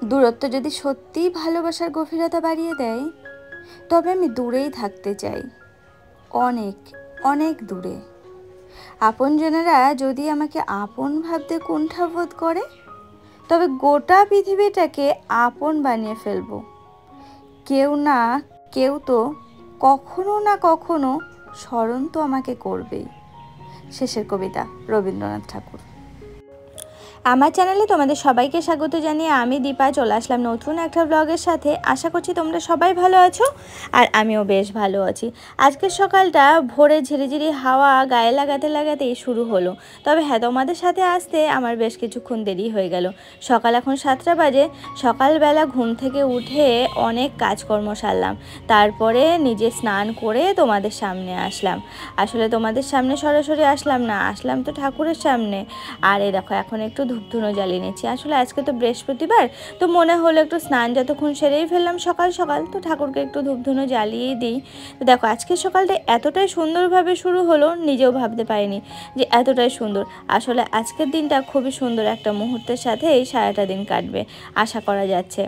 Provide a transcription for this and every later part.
দূরত্ব যদি সত্যিই ভালোবাসার গভীরতা বাড়িয়ে দেয়, তবে আমি দূরেই থাকতে চাই, অনেক অনেক দূরে। আপনজনেরা যদি আমাকে আপন ভাবতে কুণ্ঠাবোধ করে, তবে গোটা পৃথিবীটাকে আপন বানিয়ে ফেলবো। কেউ না কেউ তো কখনো না কখনো স্মরণ তো আমাকে করবেই। শেষের কবিতা, রবীন্দ্রনাথ ঠাকুর। আমার চ্যানেলে তোমাদের সবাইকে স্বাগত জানিয়ে আমি দীপা চলে আসলাম নতুন একটা ব্লগের সাথে। আশা করছি তোমরা সবাই ভালো আছো, আর আমিও বেশ ভালো আছি। আজকের সকালটা ভোরে ঝিরিঝিরি হাওয়া গায়ে লাগাতে লাগাতেই শুরু হলো। তবে হ্যাঁ, তোমাদের সাথে আসতে আমার বেশ কিছুক্ষণ দেরি হয়ে গেল। সকাল এখন 7টা বাজে। সকালবেলা ঘুম থেকে উঠে অনেক কাজকর্ম সারলাম, তারপরে নিজে স্নান করে তোমাদের সামনে আসলাম। আসলে তোমাদের সামনে সরাসরি আসলাম না, আসলাম তো ঠাকুরের সামনে। আর এই দেখো এখন একটু ধূপধুনো জ্বালিয়ে নিচ্ছি। আসলে আজকে তো বৃহস্পতিবার, তো মনে হলো একটু স্নান যতক্ষণ সেরেই ফেললাম সকাল সকাল, তো ঠাকুরকে একটু ধূপধুনো জ্বালিয়েই দিই। তো দেখো আজকের সকালটা এতটাই সুন্দরভাবে শুরু হলো, নিজেও ভাবতে পারিনি যে এতটাই সুন্দর। আসলে আজকের দিনটা খুবই সুন্দর একটা মুহূর্তের সাথে এই সারাটা দিন কাটবে আশা করা যাচ্ছে।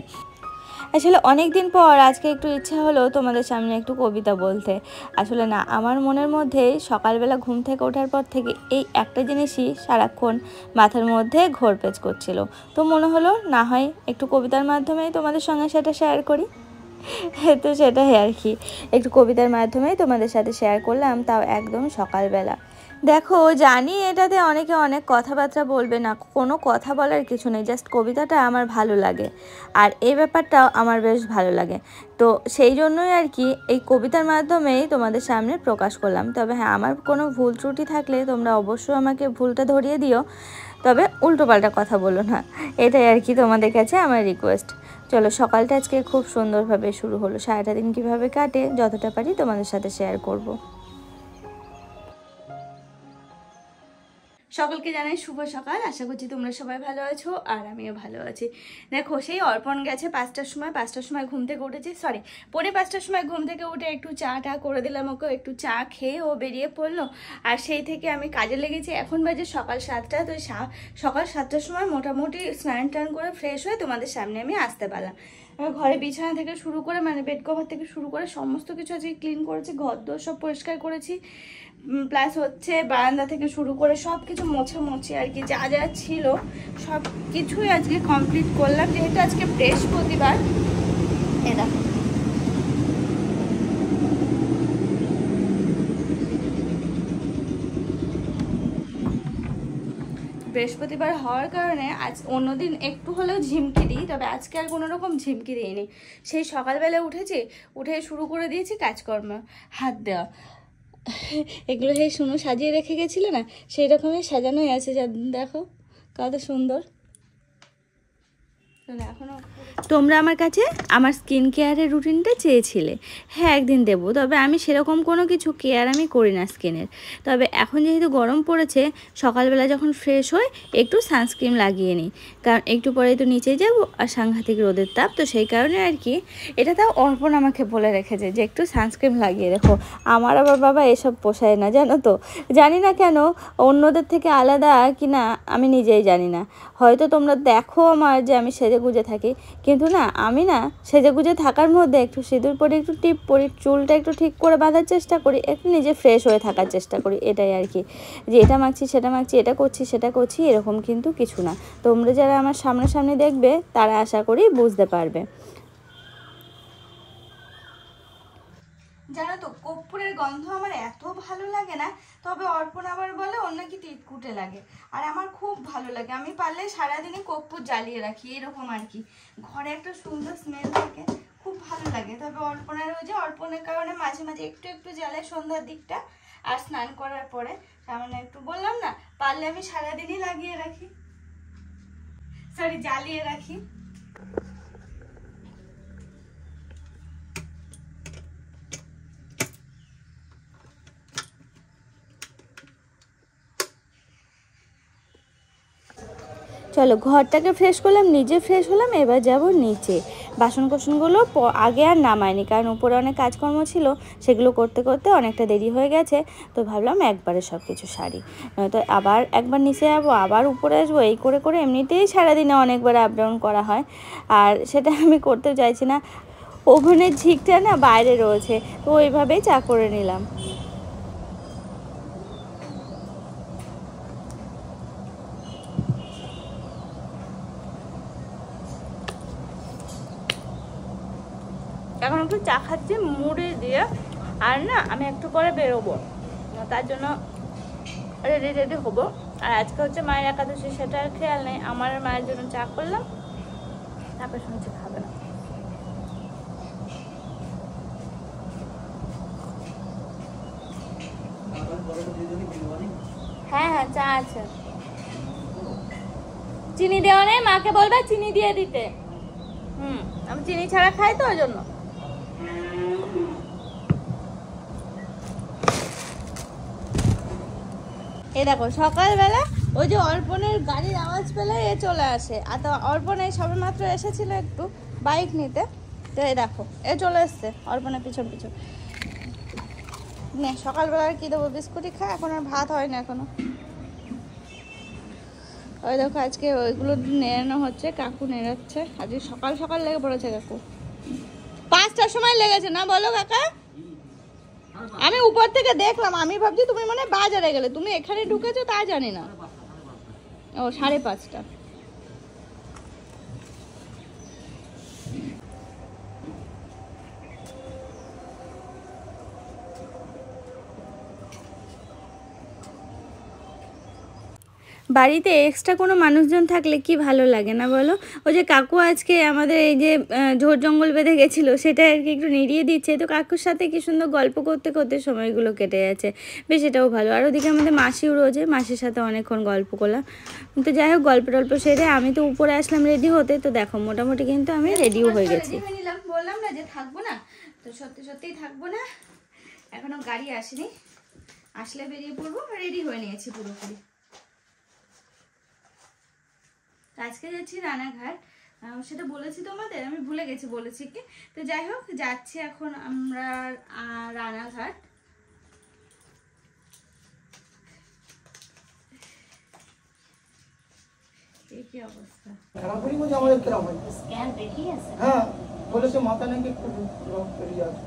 আসলে অনেক দিন পর আজকে একটু ইচ্ছা হলো তোমাদের সামনে একটু কবিতা বলতে। আসলে না, আমার মনের মধ্যে সকালবেলা ঘুম থেকে ওঠার পর থেকে এই একটা জিনিসই সারাক্ষণ মাথার মধ্যে ঘোরপেচ করছিল। তো মনে হলো না হয় একটু কবিতার মাধ্যমেই তোমাদের সঙ্গে সেটা শেয়ার করি। তো সেটাই আর কি, একটু কবিতার মাধ্যমেই তোমাদের সাথে শেয়ার করলাম, তাও একদম সকালবেলা। দেখো জানি এটাতে অনেকে অনেক কথাবার্তা বলবে, না কোনো কথা বলার কিছু নেই, জাস্ট কবিতাটা আমার ভালো লাগে, আর এই ব্যাপারটাও আমার বেশ ভালো লাগে। তো সেই জন্যই আর কি এই কবিতার মাধ্যমেই তোমাদের সামনে প্রকাশ করলাম। তবে হ্যাঁ, আমার কোনো ভুল ত্রুটি থাকলে তোমরা অবশ্যই আমাকে ভুলটা ধরিয়ে দিও, তবে উল্টোপাল্টা কথা বলো না, এটাই আর কি তোমাদের কাছে আমার রিকোয়েস্ট। চলো, সকালটা আজকে খুব সুন্দরভাবে শুরু হলো। সারাটা দিন কীভাবে কাটে যতটা পারি তোমাদের সাথে শেয়ার করব। সকলকে জানাই শুভ সকাল। আশা করছি তোমরা সবাই ভালো আছো, আর আমিও ভালো আছি। দেখো সেই অর্পণ গেছে 5টার সময়, 5টার সময় ঘুম থেকে উঠেছে, সরি 5:45টার সময় ঘুম থেকে উঠে একটু চা টা করে দিলাম ওকে, একটু চা খেয়ে ও বেরিয়ে পড়লো। আর সেই থেকে আমি কাজে লেগেছি। এখন বাজে সকাল 7টা। তো সকাল 7টার সময় মোটামুটি স্নান টান করে ফ্রেশ হয়ে তোমাদের সামনে আমি আসতে পারলাম। ঘরে বিছানা থেকে শুরু করে মানে বেড কভার থেকে শুরু করে সমস্ত কিছু আজকে ক্লিন করেছি, ঘর দোর সব পরিষ্কার করেছি, প্লাস হচ্ছে বারান্দা থেকে শুরু করে সব কিছু মোছামুছি আর কি, যা যা ছিল সব কিছুই আজকে কমপ্লিট করলাম, যেহেতু আজকে বৃহস্পতিবার। এ দেখো বৃহস্পতিবার হওয়ার কারণে আজ অন্যদিন একটু হলেও ঝিমকি দিই, তবে আজকে আর কোনো রকম ঝিমকি দিইনি। সেই সকালবেলা উঠেছি, উঠে শুরু করে দিয়েছি কাজকর্ম, হাত দেওয়া। এগুলো সেই শুনো সাজিয়ে রেখে গেছিল না, সেই রকমই সাজানোই আছে, যা দেখো কত সুন্দর। তোমরা আমার কাছে আমার স্কিন কেয়ারের রুটিনটা চেয়েছিলে, হ্যাঁ একদিন দেবো, তবে আমি সেরকম কোনো কিছু কেয়ার আমি করি না স্কিনের। তবে এখন যেহেতু গরম পড়েছে, সকালবেলা যখন ফ্রেশ হই একটু সানস্ক্রিন লাগিয়ে নিই, কারণ একটু পরেই তো নিচে যাব আর সাংঘাতিক রোদের তাপ, তো সেই কারণে আর কি। এটা তাও অর্পণ আমাকে বলে রেখেছে যে একটু সানস্ক্রিন লাগিয়ে রেখো। আমার আবার বাবা এসব পোষায় না, জানো তো, জানি না কেন, অন্যদের থেকে আলাদা কি না আমি নিজেই জানি না। হয়তো তোমরা দেখো আমার যে আমি সেজেগুজে থাকি, কিন্তু না আমি না সেজেগুজে থাকার মধ্যে একটু সিঁদুর পরে একটু টিপ পরি, চুলটা একটু ঠিক করে বাঁধার চেষ্টা করি, একটু নিজে ফ্রেশ হয়ে থাকার চেষ্টা করি, এটাই আর কি। যে এটা মাখছি সেটা মাখছি, এটা করছি সেটা করছি, এরকম কিন্তু কিছু না। তোমরা যারা আমার সামনাসামনি দেখবে তারা আশা করি বুঝতে পারবে। জানো তো কর্পূরের গন্ধ আমার এত ভালো লাগে না, তবে অর্পণ আবার বলে অন্য কি তিতকুটে লাগে, আর আমার খুব ভালো লাগে। আমি পারলে সারাদিনে কর্পূর জ্বালিয়ে রাখি, এরকম আর কি, ঘরে একটা সুন্দর স্মেল থাকে, খুব ভালো লাগে। তবে অর্পণের ওই যে অর্পণের কারণে মাঝে মাঝে একটু একটু জ্বালাই সন্ধ্যার দিকটা, আর স্নান করার পরে সামান্য একটু, বললাম না পারলে আমি সারাদিনই লাগিয়ে রাখি, সরি জ্বালিয়ে রাখি। চলো ঘরটাকে ফ্রেশ করলাম, নিজে ফ্রেশ হলাম, এবার যাব নিচে। বাসন কোসনগুলো আগে আর নামায়নি, কারণ উপরে অনেক কাজকর্ম ছিল, সেগুলো করতে করতে অনেকটা দেরি হয়ে গেছে। তো ভাবলাম একবারে সব কিছু সারি, নয়তো আবার একবার নিচে যাবো আবার উপরে আসবো, এই করে করে এমনিতেই সারাদিনে অনেকবার আপ ডাউন করা হয়, আর সেটা আমি করতে চাইছি না। ওভেনের ঝিকটা না বাইরে রয়েছে, তো ওইভাবেই চা করে নিলাম। এখন একটু চা খাচ্ছি মুড়ি দিয়ে, আর না আমি একটু পরে বেরোবো, তার জন্য রেডি হবো। আর আজকে হচ্ছে মায়ের একাদশী, সেটা আর খেয়াল নেই। আমার মায়ের জন্য চা করলাম, তারপর শুনছি খাবে না। হ্যাঁ হ্যাঁ চা আছে, চিনি দেওয়া নেই, মাকে বলবে চিনি দিয়ে দিতে। আমি চিনি ছাড়া খাই তো ওই জন্য। এই দেখো সকালবেলা ওই যে অর্পণের গাড়ির আওয়াজ পেলে এ চলে আসে, আর তো অর্পণ এই সবে মাত্র এসেছিল একটু বাইক নিতে, তো এই দেখো এ চলে এসছে অর্পণের পিছন পিছন। নে সকালবেলা আর কি দেবো, বিস্কুটই খা, এখন আর ভাত হয় না এখনো। ওই দেখো আজকে ওইগুলো নেড়ানো হচ্ছে, কাকু নেড়াচ্ছে। আজকে সকাল সকাল লেগে পড়েছে কাকু, 5টার সময় লেগেছে না বলো কাকা? আমি উপর থেকে দেখলাম, আমি ভাবছি তুমি মানে বাজারে গেলে, তুমি এখানে ঢুকেছো তা জানি না। ও 5:30। বাড়িতে এক্সট্রা কোনো মানুষজন থাকলে কি ভালো লাগে না বলো? ওই যে কাকু আজকে আমাদের এই যে ঝোড় জঙ্গল বেঁধে গেছিলো, সেটা আর কি একটু নিড়িয়ে দিচ্ছে, তো কাকুর সাথে কি সুন্দর গল্প করতে করতে সময়গুলো কেটে যাচ্ছে, বেশ এটাও ভালো। আর ওদিকে আমাদের মাসিও রয়েছে, মাসির সাথে অনেকক্ষণ গল্প করলাম। তো যাই হোক গল্প টল্প সেরে আমি তো উপরে আসলাম রেডি হতে, তো দেখো মোটামুটি কিন্তু আমি রেডিও হয়ে গেছি। বললাম না যে থাকবো না, তো সত্যি সত্যিই থাকবো না, এখনো গাড়ি আসেনি, আসলে বেরিয়ে পড়বো। রেডি হয়ে নিয়েছি পুরোপুরি। আজকে যাচ্ছি রানাঘাট, সেটা বলেছি তোমাদের, আমি ভুলে গেছি বলেছি কি। তো যাই হোক যাচ্ছি এখন আমরা রানাঘাট। কি অবস্থা, খারাপই বুঝে আমাদের কেরাম হয়। স্ক্যান দেখিয়ে আছে, হ্যাঁ বলেছে মাথা নাকি একটু রক্ত বেরিয়ে আছে।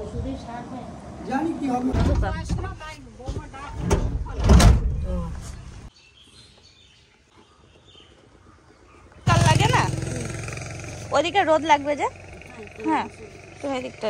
ওষুধের সার হয় জানি কি হবে। কাল লাগে না, ওদিকে রোদ লাগবে যে, হ্যাঁ তো এদিকটা